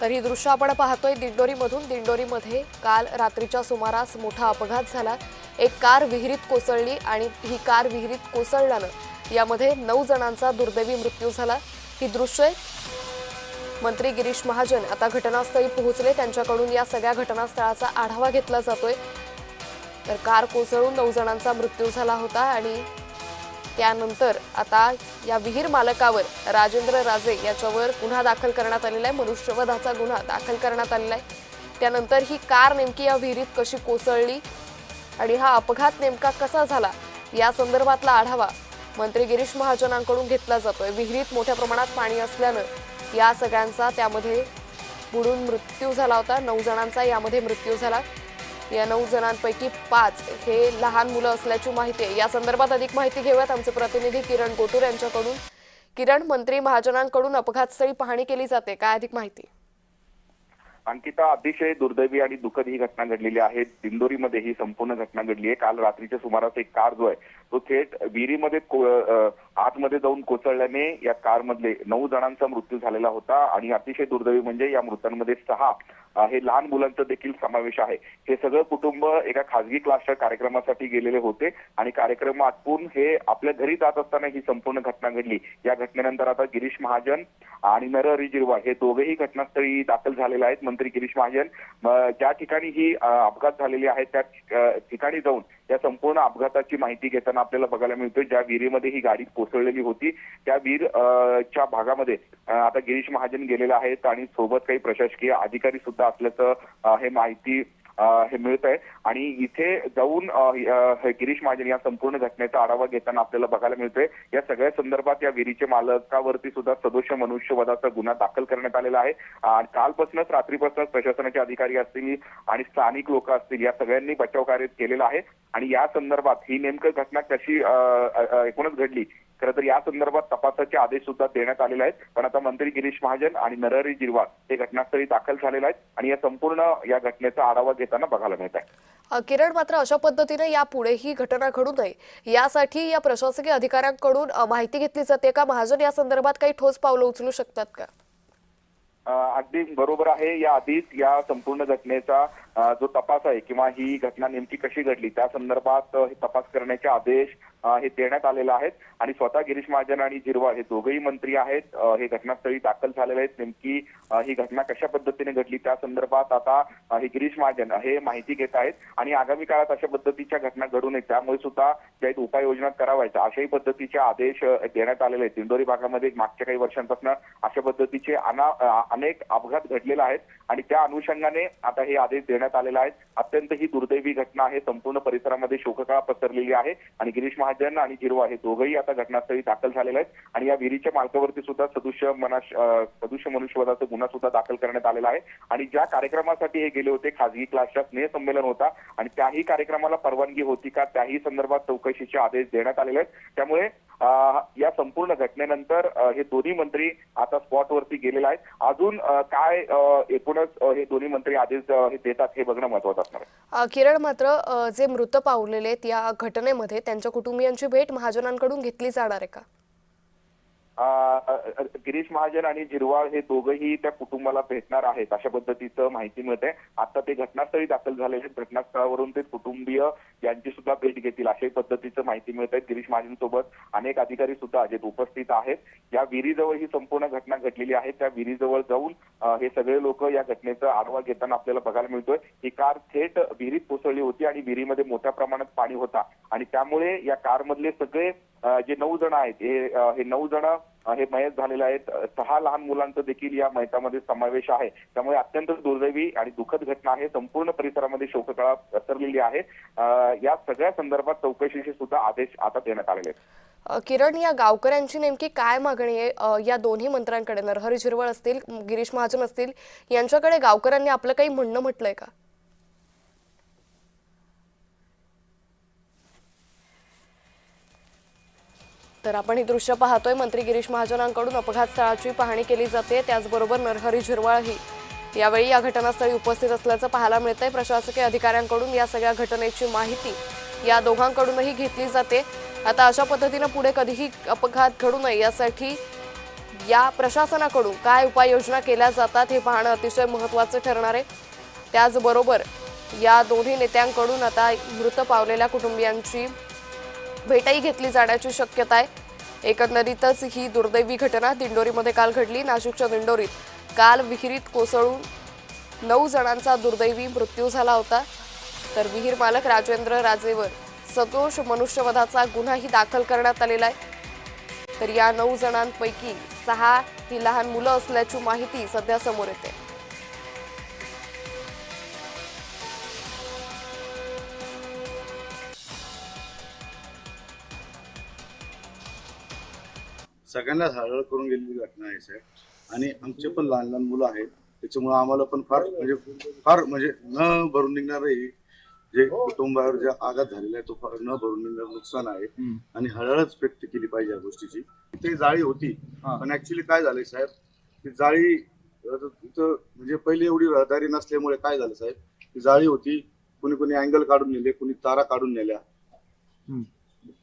तर ही दृश्य आपण पाहतोय दिंडोरीमधून। दिंडोरीमध्ये काल रात्रीच्या सुमारास मोठा अपघात झाला। एक कार विहिरीत कोसळली आणि ही कार विहिरीत कोसळल्यानं यामध्ये 9 जणांचा दुर्दैवी मृत्यू झाला। ही दृश्य मंत्री गिरीश महाजन आता घटनास्थळी पोहोचले। त्यांच्याकडून या सगळ्या घटनास्थळाचा आढावा घेतला जातोय। तर कार कोसळून 9 जणांचा मृत्यू झाला होता आणि त्यानंतर आता या विहीर मालकावर राजेंद्र राजे याच्यावर गुन्हा दाखल करण्यात आलेला आहे। मनुष्यवधाचा गुन्हा दाखल करण्यात आलेला आहे। त्यानंतर ही कार नेमकी या विहिरीत कशी कोसळली आणि हा अपघात नेमका कसा झाला या संदर्भातला आढावा मंत्री गिरीश महाजनांकडून घेतला जातोय। विहिरीत मोठ्या प्रमाणात पाणी असल्यानं या सगळ्यांचा त्यामध्ये बुडून मृत्यू झाला होता। 9 जणांचा यामध्ये मृत्यू झाला। या 9 जणांपैकी 5 हे लहान मुलं असल्याची माहिती आहे। या संदर्भात अधिक माहिती घेऊयात आमचे प्रतिनिधी किरण गोटूर यांच्याकडून। किरण, मंत्री महाजनांकडून अपघातस्थळी पाहणी केली जाते, काय अधिक माहिती? अंकिता, अतिशय दुर्दैवी आणि दुःखद ही घटना घडलेली आहे। दिंडोरीमध्ये ही संपूर्ण घटना घडली आहे। काल रात्रीच्या सुमारास एक कार जो आहे तो थेट विहिरीमध्ये आतमध्ये जाऊन कोसळल्याने या कारमधले 9 जणांचा मृत्यू झालेला होता आणि अतिशय दुर्दैवी म्हणजे या मृतांमध्ये 6 हे लहान मुलांचा देखील समावेश आहे। हे सगळं कुटुंब एका खासगी क्लासच्या कार्यक्रमासाठी गेलेले होते आणि कार्यक्रम आटपून हे आपल्या घरी जात असताना ही संपूर्ण घटना घडली। या घटनेनंतर आता गिरीश महाजन आणि नरहरी झिरवाळ हे दोघेही घटनास्थळी दाखल झालेले आहेत। मंत्री गिरीश महाजन ज्या ठिकाणी ही अपघात झालेली आहे त्या ठिकाणी जाऊन या संपूर्ण अपघाताची माहिती घेताना आपल्याला बघायला मिळतोय ज्या विहिरीमध्ये ही गाडी कोसळलेली होती त्या विहीरच्या भागामध्ये आता गिरीश महाजन गेलेले आहेत आणि सोबत काही प्रशासकीय अधिकारी सुद्धा असल्याचं हे माहिती हे मिळत आहे। आणि इथे जाऊन गिरीश महाजन या संपूर्ण घटनेचा आढावा घेताना आपल्याला बघायला मिळतोय या सगळ्या संदर्भात या विहिरीच्या मालकावरती सुद्धा सदोष मनुष्यवधाचा गुन्हा दाखल करण्यात आलेला आहे। कालपासूनच रात्रीपासूनच प्रशासनाचे अधिकारी असतील आणि स्थानिक लोक असतील या सगळ्यांनी बचाव कार्य केलेलं आहे आणि या संदर्भात ही नेमकं घटना कशी एकूणच घडली खरं तर या संदर्भात तपासाचे आदेश सुद्धा देण्यात आलेले आहेत। पण आता मंत्री गिरीश महाजन आणि नरहरी झिरवाळ हे घटनास्थळी दाखल झालेले आहेत आणि या संपूर्ण या घटनेचा आढावा घेताना बघायला मिळत आहे। किरण, मात्र अशा पद्धतीने यापुढे ही घटना घडू नये यासाठी या प्रशासकीय अधिकाऱ्यांकडून माहिती घेतली जाते का? महाजन या संदर्भात काही ठोस पावलं उचलू शकतात का? अगदी बरोबर आहे। या आधीच या संपूर्ण घटनेचा जो तपास आहे किंवा ही घटना नेमकी कशी घडली त्या संदर्भात हे तपास करण्याचे आदेश हे देण्यात आलेले आहेत आणि स्वतः गिरीश महाजन आणि झिरवाळ हे दोघेही मंत्री आहेत हे घटनास्थळी दाखल झालेले आहेत। नेमकी ही घटना कशा पद्धतीने घडली त्या संदर्भात आता हे गिरीश महाजन हे माहिती घेत आहेत आणि आगामी काळात अशा पद्धतीच्या घटना घडू नये त्यामुळे सुद्धा ज्या उपाययोजना कराव्याच्या अशाही पद्धतीचे आदेश देण्यात आलेले आहेत। दिंडोरी भागामध्ये मागच्या काही वर्षांपासून अशा पद्धतीचे अनेक अपघात घडलेले आहेत आणि त्या अनुषंगाने आता हे आदेश देण्यात आलेले आहेत। अत्यंत ही दुर्दैवी घटना आहे। संपूर्ण परिसरामध्ये शोककळा पसरलेली आहे आणि गिरीश महाजन आणि झिरवाळ हे दोघेही आता घटनास्थळी दाखल झालेले आहेत आणि या विहिरीच्या मालकावरती सुद्धा सदोष मनुष्यवधाचा गुन्हा सुद्धा दाखल करण्यात आलेला आहे आणि ज्या कार्यक्रमासाठी हे गेले होते खासगी क्लासच्या स्नेह संमेलन होता आणि त्याही कार्यक्रमाला परवानगी होती का त्याही संदर्भात चौकशीचे आदेश देण्यात आलेले आहेत। त्यामुळे या संपूर्ण घटनेनंतर हे दोन्ही मंत्री आता स्पॉटवरती गेलेले आहेत। अजून काय एकूणच हे दोन्ही मंत्री आदेश हे देतात हे बघणं महत्त्वाचं असणार आहे। किरण, मात्र जे मृत पावलेले आहेत या घटनेमध्ये त्यांच्या कुटुंबियांची भेट महाजनांकडून घेतली जाणार आहे का? गिरीश महाजन आणि झिरवाळ हे दोघंही त्या कुटुंबाला भेटणार आहेत अशा पद्धतीचं माहिती मिळते। आता ते घटनास्थळी दाखल झालेले आहेत। घटनास्थळावरून ते कुटुंबीय यांची सुद्धा भेट घेतील अशाही पद्धतीचं माहिती मिळत आहे। गिरीश महाजन सोबत अनेक अधिकारी सुद्धा जे उपस्थित आहेत। या विहिरीजवळ ही संपूर्ण घटना घडलेली आहे त्या विहिरीजवळ जाऊन हे सगळे लोक या घटनेचा आढावा घेताना आपल्याला बघायला मिळतोय ही कार थेट विहिरीत कोसळली होती आणि विहिरीमध्ये मोठ्या प्रमाणात पाणी होता आणि त्यामुळे या कारमधले सगळे जे 9 जण आहेत हे 9 जण हे मयत झालेले आहेत। 6 लहान मुलांचा देखील या मयतामध्ये समावेश आहे। त्यामुळे अत्यंत दुर्दैवी आणि दुःखद घटना आहे। संपूर्ण परिसरामध्ये शोककळा पसरलेली आहे। या सगळ्या संदर्भात चौकशीचे सुद्धा आदेश आता देण्यात आलेले आहेत। किरण, या गावकऱ्यांची नेमकी काय मागणी आहे या दोन्ही मंत्र्यांकडे? नरहरी झिरवाळ असतील, गिरीश महाजन असतील, यांच्याकडे गावकऱ्यांनी आपलं काही म्हणणं म्हटलंय का? तर आपण ही दृश्य पाहतोय। मंत्री गिरीश महाजनांकडून अपघात स्थळाची पाहणी केली जाते। त्याचबरोबर नरहरी झिरवाळही यावेळी या घटनास्थळी उपस्थित असल्याचं पाहायला मिळतंय। प्रशासकीय अधिकाऱ्यांकडून या सगळ्या घटनेची माहिती या दोघांकडूनही घेतली जाते। आता अशा पद्धतीने पुढे कधीही अपघात घडू नये यासाठी या प्रशासनाकडून काय उपाययोजना केल्या जातात हे पाहणं अतिशय महत्त्वाचं ठरणार आहे। त्याचबरोबर या दोन्ही नेत्यांकडून आता मृत पावलेल्या कुटुंबियांची भेटही घेतली जाण्याची शक्यता आहे। एकंदरीतच ही दुर्दैवी घटना दिंडोरीमध्ये काल घडली। नाशिकच्या दिंडोरीत काल विहिरीत कोसळून 9 जणांचा दुर्दैवी मृत्यू झाला होता। तर विहीर मालक राजेंद्र राजेवर सदोष मनुष्यवधाचा गुन्हाही दाखल करण्यात आलेला आहे। तर या 9 जणांपैकी 6 ही लहान मुलं असल्याची माहिती सध्या समोर येते। सगळ्यांना हळहळ करून गेलेली घटना आहे साहेब। आणि आमचे पण लहान लहान मुलं आहेत, त्याच्यामुळे आम्हाला पण फार म्हणजे न भरून निघणारे जे कुटुंबावर जे आघात झालेला आहे तो फार न भरून निघणार नुकसान आहे। आणि हळहळच व्यक्त केली पाहिजे या गोष्टीची। ती जाळी होती, पण ऍक्च्युली काय झालंय साहेब, ती जाळी तिथं म्हणजे पहिली एवढी रहदारी नसल्यामुळे काय झालं साहेब, ती जाळी होती, कोणी अँगल काढून नेले, कोणी तारा काढून नेल्या,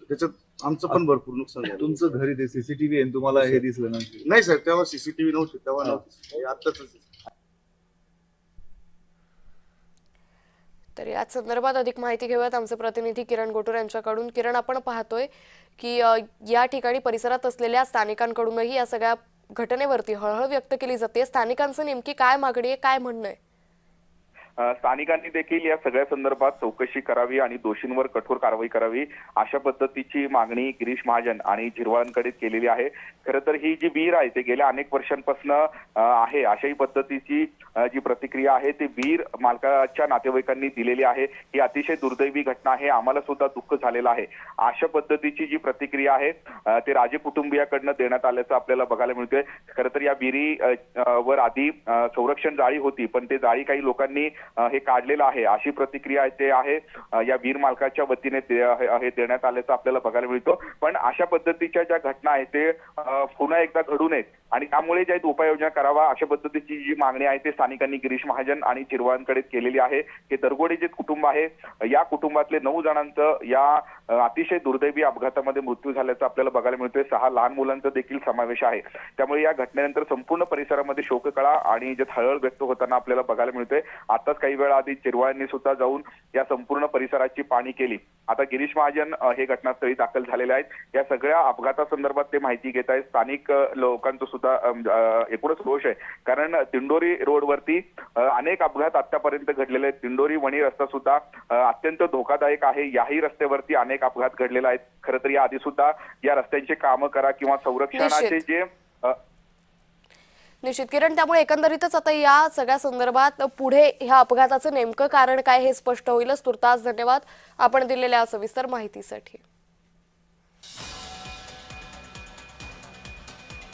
त्याच्यात आमचं पण भरपूर नुकसान झालं। तुमचं घरी ते सीसीटीव्ही आहे, तुम्हाला हे दिसलं ना? नाही साहेब, तेव्हा सीसीटीव्ही नव्हते, तेव्हा नव्हते, आताच। तर याच संदर्भात अधिक माहिती घेऊयात आमचे प्रतिनिधी किरण गोटूर यांच्याकडून। किरण, आपण पाहतोय की या ठिकाणी परिसरात असलेल्या स्थानिकांकडूनही या सगळ्या घटनेवरती हळहळ व्यक्त केली जाते। स्थानिकांचं नेमकी काय मागणी आहे, काय म्हणणं आहे? स्थानिकांनी देखील या सगळ्या संदर्भात चौकशी करावी आणि दोषींवर कठोर कारवाई करावी अशा पद्धतीची मागणी गिरीश महाजन आणि झिरवाळांकडे केलेली आहे। खरं तर ही जी विहीर आहे ते गेल्या अनेक वर्षांपासून आहे अशाही पद्धतीची जी प्रतिक्रिया आहे ती विहीर मालकाच्या नातेवाईकांनी दिलेली आहे। ही अतिशय दुर्दैवी घटना आहे, आम्हाला सुद्धा दुःख झालेलं आहे अशा पद्धतीची जी प्रतिक्रिया आहे ते राजे कुटुंबियाकडनं देण्यात आल्याचं आपल्याला बघायला मिळतंय। खरं तर या विहिरी वर आधी संरक्षण जाळी होती, पण ते जाळी काही लोकांनी हे काढलेलं आहे अशी प्रतिक्रिया ते आहे या वीर मालकाच्या वतीने हे देण्यात आल्याचं आपल्याला बघायला मिळतं। पण अशा पद्धतीच्या ज्या घटना आहेत ते पुन्हा एकदा घडू नयेत आणि त्यामुळे ज्या उपाययोजना करावा अशा पद्धतीची जी मागणी आहे ते स्थानिकांनी गिरीश महाजन आणि झिरवाळांकडे केलेली आहे। हे दरगोडे जे कुटुंब आहे या कुटुंबातले 9 जणांचं या अतिशय दुर्दैवी अपघातामध्ये मृत्यू झाल्याचं आपल्याला बघायला मिळतोय। 6 लहान मुलांचा देखील समावेश आहे। त्यामुळे या घटनेनंतर संपूर्ण परिसरामध्ये शोककळा आणि जे हळहळ व्यक्त होताना आपल्याला बघायला मिळतोय। आताच काही वेळा आधी झिरवाळांनी सुद्धा जाऊन या संपूर्ण परिसराची पाहणी केली। आता गिरीश महाजन हे घटनास्थळी दाखल झालेले आहेत। या सगळ्या अपघातासंदर्भात ते माहिती घेत आहेत। स्थानिक लोकांचं सुद्धा एकूणच रोष आहे, कारण दिंडोरी रोडवरती अनेक अपघात आतापर्यंत घडलेले आहेत। दिंडोरी वणी रस्ता सुद्धा अत्यंत धोकादायक आहे। याही रस्त्यावरती अनेक अपघात घडलेले आहेत। खरं तर या आधी सुद्धा या रस्त्यांची कामं करा किंवा संरक्षणाचे जे निश्चित किरण, त्यामुळे एकंदरीतच आता या सगळ्या संदर्भात पुढे ह्या अपघाताचं नेमकं कारण काय हे स्पष्ट होईलच। तुर्तास धन्यवाद आपण दिलेल्या सविस्तर माहितीसाठी।